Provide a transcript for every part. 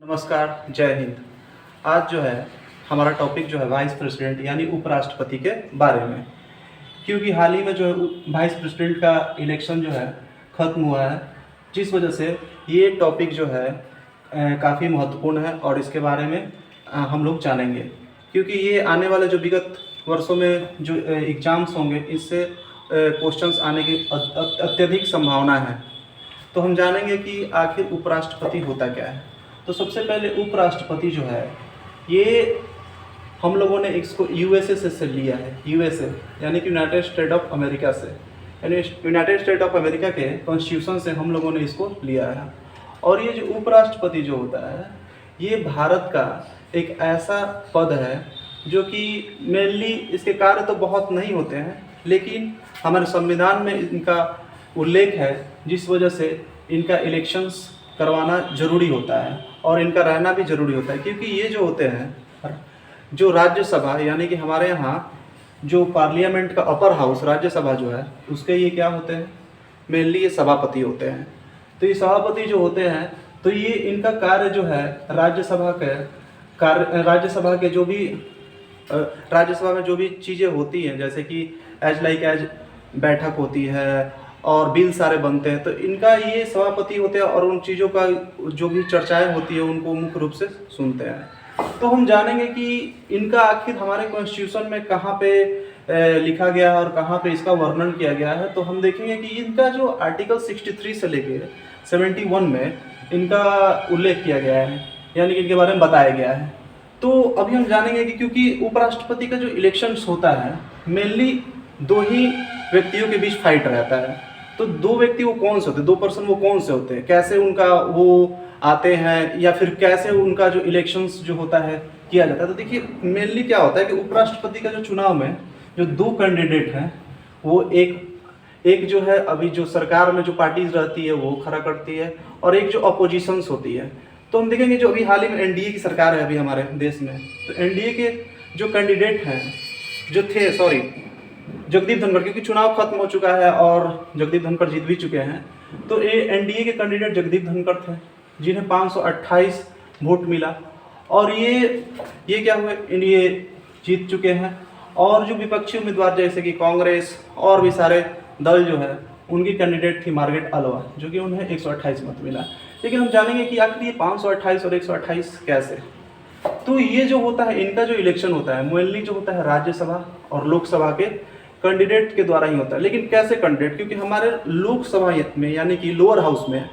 नमस्कार, जय हिंद। आज जो है हमारा टॉपिक जो है वाइस प्रेसिडेंट यानी उपराष्ट्रपति के बारे में, क्योंकि हाल ही में जो है वाइस प्रेसिडेंट का इलेक्शन जो है ख़त्म हुआ है, जिस वजह से ये टॉपिक जो है काफ़ी महत्वपूर्ण है और इसके बारे में हम लोग जानेंगे, क्योंकि ये आने वाले जो विगत वर्षों में जो एग्ज़ाम्स होंगे इससे क्वेश्चंस आने की अत्यधिक संभावना है। तो हम जानेंगे कि आखिर उपराष्ट्रपति होता क्या है। तो सबसे पहले उपराष्ट्रपति जो है ये हम लोगों ने इसको यूएसए से लिया है। यूएसए यानी कि यूनाइटेड स्टेट ऑफ अमेरिका से, यानी यूनाइटेड स्टेट ऑफ अमेरिका के कॉन्स्टिट्यूशन से हम लोगों ने इसको लिया है। और ये जो उपराष्ट्रपति जो होता है ये भारत का एक ऐसा पद है जो कि मेनली इसके कार्य तो बहुत नहीं होते हैं, लेकिन हमारे संविधान में इनका उल्लेख है, जिस वजह से इनका इलेक्शंस करवाना ज़रूरी होता है और इनका रहना भी ज़रूरी होता है। क्योंकि ये जो होते हैं जो राज्यसभा यानी कि हमारे यहाँ जो पार्लियामेंट का अपर हाउस राज्यसभा जो है उसके ये क्या होते हैं, मेनली ये सभापति होते हैं। तो ये सभापति जो होते हैं तो ये इनका कार्य जो है राज्यसभा के जो भी राज्यसभा में जो भी चीज़ें होती हैं, जैसे कि एज बैठक होती है और बिल सारे बनते हैं, तो इनका ये सभापति होते हैं और उन चीज़ों का जो भी चर्चाएं होती है उनको मुख्य रूप से सुनते हैं। तो हम जानेंगे कि इनका आखिर हमारे कॉन्स्टिट्यूशन में कहाँ पे लिखा गया है और कहाँ पे इसका वर्णन किया गया है। तो हम देखेंगे कि इनका जो आर्टिकल 63 से लेके 71 में इनका उल्लेख किया गया है, यानी कि इनके बारे में बताया गया है। तो अभी हम जानेंगे कि क्योंकि उपराष्ट्रपति का जो इलेक्शंस होता है मेनली दो ही व्यक्तियों के बीच फाइट रहता है। तो दो व्यक्ति वो कौन से होते हैं, दो पर्सन वो कौन से होते हैं, कैसे उनका वो आते हैं या फिर कैसे उनका जो इलेक्शंस जो होता है किया जाता है। तो देखिए मेनली क्या होता है कि उपराष्ट्रपति का जो चुनाव में जो दो कैंडिडेट हैं वो एक जो है अभी जो सरकार में जो पार्टीज रहती है वो खड़ा करती है और एक जो अपोजिशंस होती है। तो हम देखेंगे जो अभी हाल ही में एनडीए की सरकार है अभी हमारे देश में, तो एनडीए के जो कैंडिडेट हैं जो थे जगदीप धनखड़, क्योंकि चुनाव खत्म हो चुका है और जगदीप धनखड़ जीत भी चुके हैं, तो ये एनडीए के कैंडिडेट जगदीप धनखड़ थे जिन्हें 528 वोट मिला और ये क्या हुए, ये जीत चुके हैं। और जो विपक्षी उम्मीदवार जैसे कि कांग्रेस और भी सारे दल जो है उनकी कैंडिडेट थी मार्गरेट अल्वा, जो कि उन्हें 128 मत मिला। लेकिन हम जानेंगे कि आखिर ये 528 और 128 कैसे। तो ये जो होता है इनका जो इलेक्शन होता है मेनली जो होता है राज्यसभा और लोकसभा के कैंडिडेट के द्वारा ही होता है। लेकिन कैसे कैंडिडेट, क्योंकि हमारे लोकसभा में यानी कि लोअर हाउस में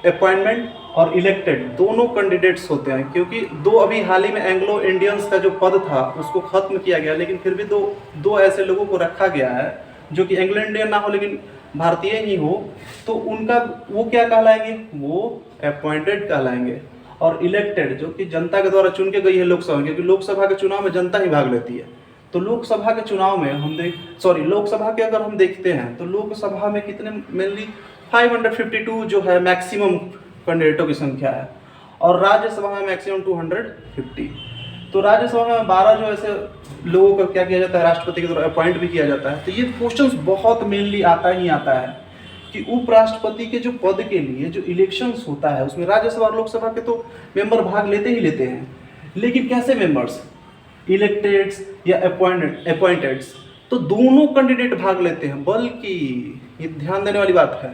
अपॉइंटमेंट और इलेक्टेड दोनों कैंडिडेट्स होते हैं। क्योंकि दो अभी हाल ही में एंग्लो इंडियंस का जो पद था उसको खत्म किया गया, लेकिन फिर भी दो ऐसे लोगों को रखा गया है जो कि एंग्लो इंडियन ना हो लेकिन भारतीय ही हो, तो उनका वो क्या कहलाएंगे, वो अपॉइंटेड कहलाएंगे। और इलेक्टेड जो कि जनता के द्वारा चुन के गई है लोकसभा, क्योंकि लोकसभा के चुनाव में जनता ही भाग लेती है। तो लोकसभा के चुनाव में लोकसभा के अगर हम देखते हैं तो लोकसभा में कितने मेनली 552 जो है मैक्सिमम कैंडिडेटों की संख्या है और राज्यसभा में मैक्सिमम 250। तो राज्यसभा में 12 जो ऐसे लोगों का क्या किया जाता है, राष्ट्रपति के द्वारा अपॉइंट भी किया जाता है। तो ये क्वेश्चंस बहुत मेनली आता है कि उपराष्ट्रपति के जो पद के लिए जो इलेक्शंस होता है उसमें राज्यसभा और लोकसभा के तो मेंबर भाग लेते ही लेते हैं, लेकिन कैसे मेंबर्स, इलेक्टेड्स या अपॉइंटेड्स, तो दोनों कैंडिडेट भाग लेते हैं। बल्कि ये ध्यान देने वाली बात है,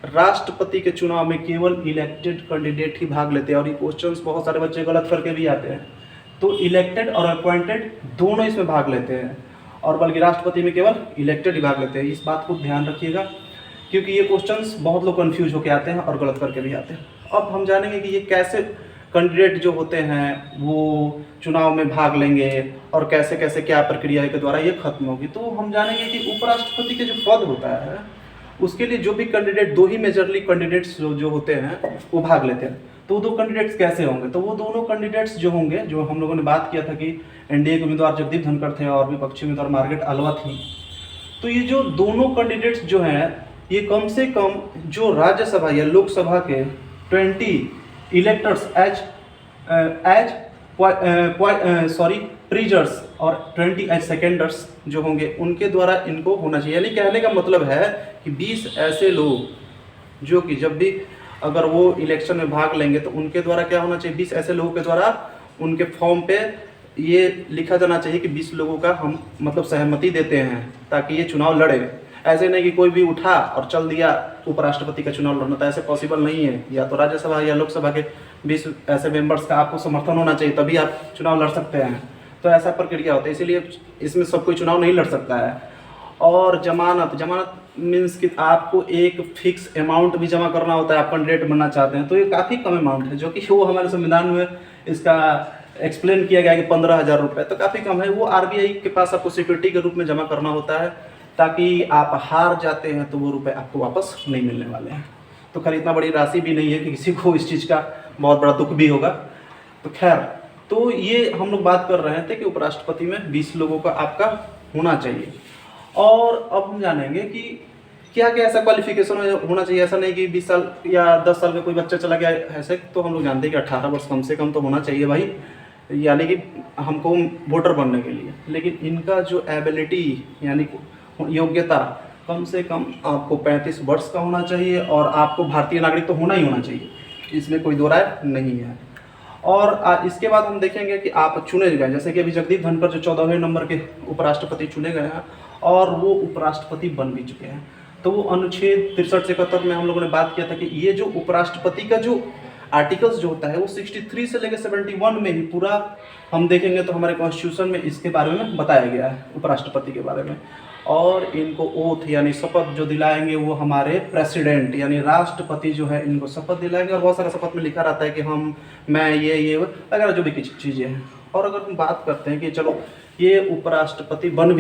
राष्ट्रपति के चुनाव में केवल इलेक्टेड कैंडिडेट ही भाग लेते हैं। और ये क्वेश्चंस बहुत सारे बच्चे गलत करके भी आते हैं। तो इलेक्टेड और अपॉइंटेड दोनों इसमें भाग लेते हैं और बल्कि राष्ट्रपति में केवल इलेक्टेड ही भाग लेते हैं। इस बात को ध्यान रखिएगा, क्योंकि ये क्वेश्चंस बहुत लोग कंफ्यूज होकर आते हैं और गलत करके भी आते हैं। अब हम जानेंगे कि ये कैसे कैंडिडेट जो होते हैं वो चुनाव में भाग लेंगे और कैसे कैसे क्या प्रक्रिया के द्वारा ये खत्म होगी। तो हम जानेंगे कि उपराष्ट्रपति के जो पद होता है उसके लिए जो भी कैंडिडेट, दो ही मेजरली कैंडिडेट्स जो होते हैं वो भाग लेते हैं। तो दो कैंडिडेट्स कैसे होंगे, तो वो दोनों कैंडिडेट्स जो होंगे, जो हम लोगों ने बात किया था कि एनडीए के उम्मीदवार जगदीप धनखड़ थे और विपक्षी उम्मीदवार मार्गरेट अल्वा थी। तो ये जो दोनों कैंडिडेट्स जो हैं ये कम से कम जो राज्यसभा या लोकसभा के 20 इलेक्टर्स प्रीजर्स और 20 एज सेकेंडर्स जो होंगे उनके द्वारा इनको होना चाहिए। यानी कहने का मतलब है कि 20 ऐसे लोग जो कि जब भी अगर वो इलेक्शन में भाग लेंगे तो उनके द्वारा क्या होना चाहिए, 20 ऐसे लोगों के द्वारा उनके फॉर्म पे ये लिखा जाना चाहिए कि 20 लोगों का हम मतलब सहमति देते हैं ताकि ये चुनाव लड़े। ऐसे नहीं कि कोई भी उठा और चल दिया उपराष्ट्रपति का चुनाव लड़ना, तो ऐसे पॉसिबल नहीं है। या तो राज्यसभा या लोकसभा के 20 ऐसे मेंबर्स का आपको समर्थन होना चाहिए, तभी आप चुनाव लड़ सकते हैं। तो ऐसा प्रक्रिया होता है, इसीलिए इसमें सब कोई चुनाव नहीं लड़ सकता है। और जमानत मीन्स कि आपको एक फिक्स अमाउंट भी जमा करना होता है, आप कैंडिडेट बनना चाहते हैं तो ये काफ़ी कम अमाउंट है, जो कि वो हमारे संविधान में इसका एक्सप्लेन किया गया है कि 15,000 रुपये, तो काफ़ी कम है। वो RBI के पास आपको सिक्योरिटी के रूप में जमा करना होता है, ताकि आप हार जाते हैं तो वो रुपए आपको वापस नहीं मिलने वाले हैं। तो खैर इतना बड़ी राशि भी नहीं है कि किसी को इस चीज़ का बहुत बड़ा दुख भी होगा। तो खैर, तो ये हम लोग बात कर रहे थे कि उपराष्ट्रपति में 20 लोगों का आपका होना चाहिए। और अब हम जानेंगे कि क्या क्या ऐसा क्वालिफिकेशन होना चाहिए। ऐसा नहीं कि 20 साल या 10 साल का कोई बच्चा चला गया, ऐसे तो हम लोग जानते हैं कि 18 वर्ष कम से कम तो होना चाहिए भाई, यानी कि हमको वोटर बनने के लिए। लेकिन इनका जो एबिलिटी यानी योग्यता कम से कम आपको 35 वर्ष का होना चाहिए और आपको भारतीय नागरिक तो होना ही होना चाहिए, इसमें कोई दो राय नहीं है। और इसके बाद हम देखेंगे कि आप चुने गए, जैसे कि अभी जगदीप धनखड़ जो 14वें नंबर के उपराष्ट्रपति चुने गए हैं और वो उपराष्ट्रपति बन भी चुके हैं। तो वो अनुच्छेद 63 से 71 में हम लोगों ने बात किया था कि ये जो उपराष्ट्रपति का जो आर्टिकल्स जो होता है वो 63 से लेकर 71 में ही पूरा हम देखेंगे तो हमारे कॉन्स्टिट्यूशन में इसके बारे में बताया गया है उपराष्ट्रपति के बारे में। और इनको ओथ यानी शपथ जो दिलाएंगे वो हमारे प्रेसिडेंट यानी राष्ट्रपति जो है इनको शपथ दिलाएंगे। और बहुत सारा शपथ में लिखा रहता है कि मैं ये वगैरह जो भी कुछ चीज़ें हैं। और अगर हम बात करते हैं कि चलो ये उपराष्ट्रपति बन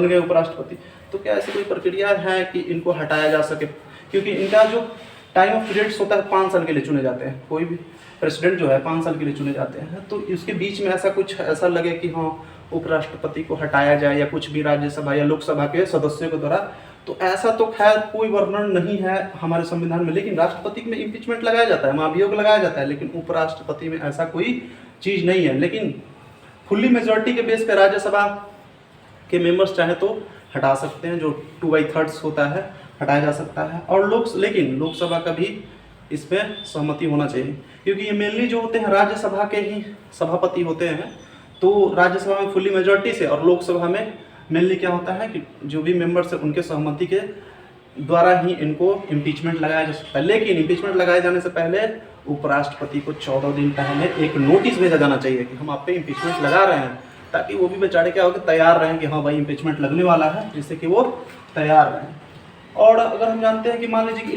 गए उपराष्ट्रपति, तो क्या ऐसी कोई प्रक्रिया है कि इनको हटाया जा सके, क्योंकि इनका जो टाइम ऑफ पीरियड्स होता है 5 साल के लिए चुने जाते हैं। कोई भी प्रेसिडेंट जो है 5 साल के लिए चुने जाते हैं, तो इसके बीच में ऐसा लगे कि हाँ उपराष्ट्रपति को हटाया जाए या कुछ भी राज्यसभा या लोकसभा के सदस्यों के द्वारा, तो ऐसा तो खैर कोई वर्णन नहीं है हमारे संविधान में। लेकिन राष्ट्रपति में इम्पीचमेंट लगाया जाता है, महाभियोग लगाया जाता है, लेकिन उपराष्ट्रपति में ऐसा कोई चीज़ नहीं है। लेकिन फुल्ली मेजॉरिटी के बेस पे राज्यसभा के मेंबर्स चाहे तो हटा सकते हैं, जो 2/3 होता है हटाया जा सकता है। और लेकिन लोकसभा का भी इस पर सहमति होना चाहिए, क्योंकि ये मेनली जो होते हैं राज्यसभा के ही सभापति होते हैं। तो राज्यसभा में फुल्ली मेजॉरिटी से और लोकसभा में मेनली क्या होता है कि जो भी मेंबर्स हैं उनके सहमति के द्वारा ही इनको इम्पीचमेंट लगाया जा सकता है। लेकिन इम्पीचमेंट लगाए जाने से पहले उपराष्ट्रपति को 14 दिन पहले एक नोटिस भेजा जाना चाहिए कि हम आप पे इम्पीचमेंट लगा रहे हैं, ताकि वो भी बेचारे क्या हो कि तैयार रहें कि हाँ भाई इम्पीचमेंट लगने वाला है, जिससे कि वो तैयार रहें। और अगर हम जानते हैं कि मान लीजिए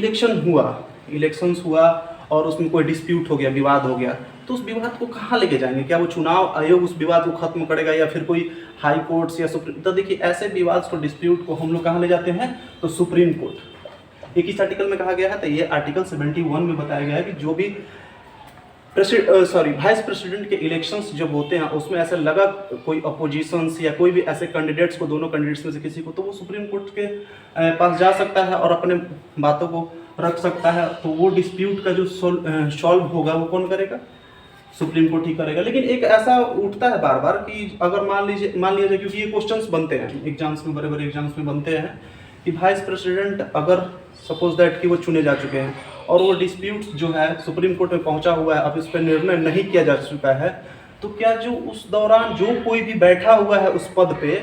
इलेक्शंस हुआ और उसमें कोई डिस्प्यूट हो गया, विवाद हो गया, तो उस विवाद को कहाँ लेके जाएंगे? क्या वो चुनाव आयोग उस विवाद को खत्म करेगा या फिर कोई हाई कोर्ट्स या सुप्रीम? तो देखिए ऐसे विवाद को डिस्प्यूट को हम लोग कहाँ ले जाते हैं, तो सुप्रीम कोर्ट। 21 आर्टिकल में कहा गया है, तो ये आर्टिकल 71 में बताया गया है कि जो भी वाइस प्रेसिडेंट के इलेक्शंस जब होते हैं उसमें ऐसा लगा कोई अपोजिशंस या कोई भी ऐसे कैंडिडेट्स को, दोनों कैंडिडेट्स में से किसी को, तो वो सुप्रीम कोर्ट के पास जा सकता है और अपने बातों को रख सकता है। तो वो डिस्प्यूट का जो सॉल्व होगा वो कौन करेगा? सुप्रीम कोर्ट ही करेगा। लेकिन एक ऐसा उठता है बार बार कि अगर मान लिया जाए, क्योंकि ये क्वेश्चंस बनते हैं एग्जाम्स में, बड़े एग्जाम्स में बनते हैं कि वाइस प्रेसिडेंट अगर सपोज दैट कि वो चुने जा चुके हैं और वो डिस्प्यूट जो है सुप्रीम कोर्ट में पहुंचा हुआ है, अब इस पर निर्णय नहीं किया जा चुका है, तो क्या जो उस दौरान जो कोई भी बैठा हुआ है उस पद पे,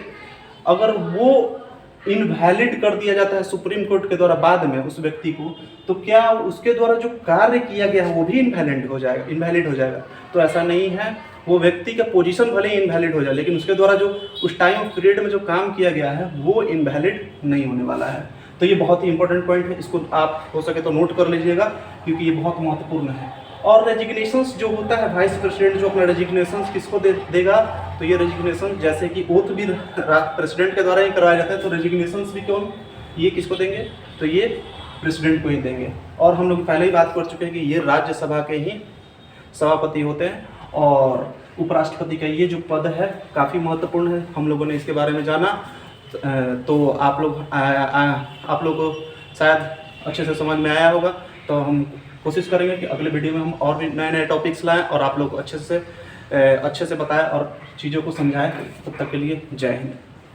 अगर वो इनवैलिड कर दिया जाता है सुप्रीम कोर्ट के द्वारा बाद में उस व्यक्ति को, तो क्या उसके द्वारा जो कार्य किया गया है वो भी इनवैलिड हो जाएगा? तो ऐसा नहीं है, वो व्यक्ति का पोजीशन भले ही इनवैलिड हो जाए, लेकिन उसके द्वारा जो उस टाइम ऑफ पीरियड में जो काम किया गया है वो इनवैलिड नहीं होने वाला है। तो ये बहुत ही इंपॉर्टेंट पॉइंट है, इसको आप हो सके तो नोट कर लीजिएगा, क्योंकि ये बहुत महत्वपूर्ण है। और रेजिग्नेशंस जो होता है, वाइस प्रेसिडेंट जो अपना रेजिग्नेशंस किसको देगा, तो ये रेजिग्नेशन जैसे कि ओथ भी प्रेसिडेंट के द्वारा ही करवाया जाता है, तो रेजिग्नेशंस भी ये किसको देंगे, तो ये प्रेसिडेंट को ही देंगे। और हम लोग पहले ही बात कर चुके हैं कि ये राज्यसभा के ही सभापति होते हैं और उपराष्ट्रपति का ये जो पद है काफ़ी महत्वपूर्ण है। हम लोगों ने इसके बारे में जाना, तो आप लोग को शायद अच्छे से समझ में आया होगा। तो हम कोशिश करेंगे कि अगले वीडियो में हम और भी नए टॉपिक्स लाएं और आप लोग को अच्छे से बताएं और चीज़ों को समझाएं। तब तक के लिए जय हिंद।